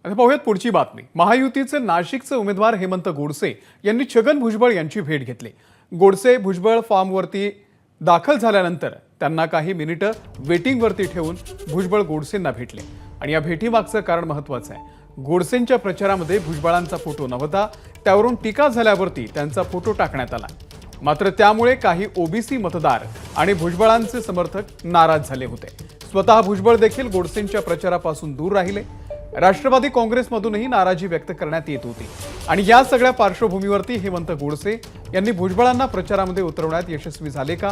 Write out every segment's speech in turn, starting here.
आता पाहूयात पुढची बातमी। महायुतीचे नाशिकचे उमेदवार हेमंत गोडसे यांनी छगन भुजबळ यांची भेट घेतली। गोडसे भुजबळ फार्मवरती दाखल झाल्यानंतर त्यांना काही मिनिटं वेटिंगवरती ठेवून भुजबळ गोडसेंना भेटले आणि या भेटीमागचं कारण महत्त्वाचं आहे। गोडसेंच्या प्रचारामध्ये भुजबळांचा फोटो नव्हता, त्यावरून टीका झाल्यावरती त्यांचा फोटो टाकण्यात आला। मात्र त्यामुळे काही ओबीसी मतदार आणि भुजबळांचे समर्थक नाराज झाले होते। स्वतः भुजबळ देखील गोडसेंच्या प्रचारापासून दूर राहिले। राष्ट्रवादी काँग्रेसमधूनही नाराजी व्यक्त करण्यात येत होती आणि या सगळ्या पार्श्वभूमीवरती हेमंत गोडसे यांनी भुजबळांना प्रचारामध्ये उतरवण्यात यशस्वी झाले का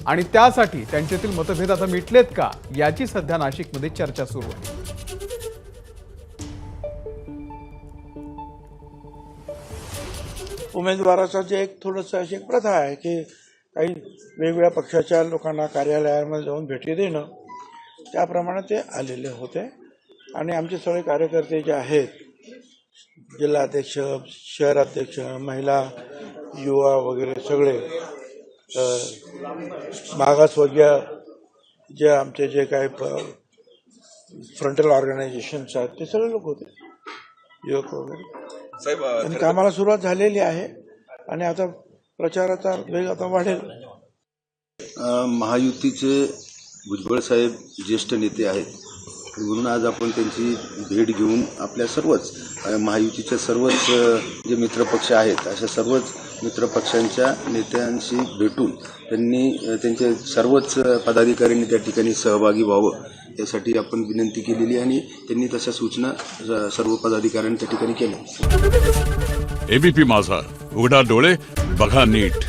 आणि त्यासाठी त्यांच्यातील मतभेद आता मिटलेत का, याची सध्या नाशिकमध्ये चर्चा सुरू आहे। उमेदवाराचा जे एक थोडंसं अशी एक प्रथा आहे की काही वेगवेगळ्या पक्षाच्या लोकांना कार्यालयामध्ये जाऊन भेटी देणं, त्याप्रमाणे ते आलेले होते आणि आमचे सगळे कार्यकर्ते जे आहेत, जिल्हाध्यक्ष, शहराध्यक्ष, महिला, युवा वगैरे सगळे, मागासवर्गीय जे आमचे जे काही फ्रंटल ऑर्गनायझेशन्स आहेत ते सगळे लोक होते, युवक वगैरे। आणि कामाला सुरुवात झालेली आहे आणि आता प्रचाराचा वेग आता वाढेल। महायुतीचे भुजबळ साहेब ज्येष्ठ नेते आहेत, म्हणून आज आपण त्यांची भेट घेऊन आपल्या सर्वच महायुतीच्या सर्वच जे मित्रपक्ष आहेत अशा सर्वच मित्रपक्षांच्या नेत्यांशी भेटून त्यांनी त्यांचे सर्वच पदाधिकाऱ्यांनी त्या ठिकाणी सहभागी व्हावं यासाठी आपण विनंती केलेली आणि त्यांनी तशा सूचना सर्व पदाधिकाऱ्यांनी त्या ठिकाणी केल्या। एबीपी माझा, उघडा डोळे बघा नीट।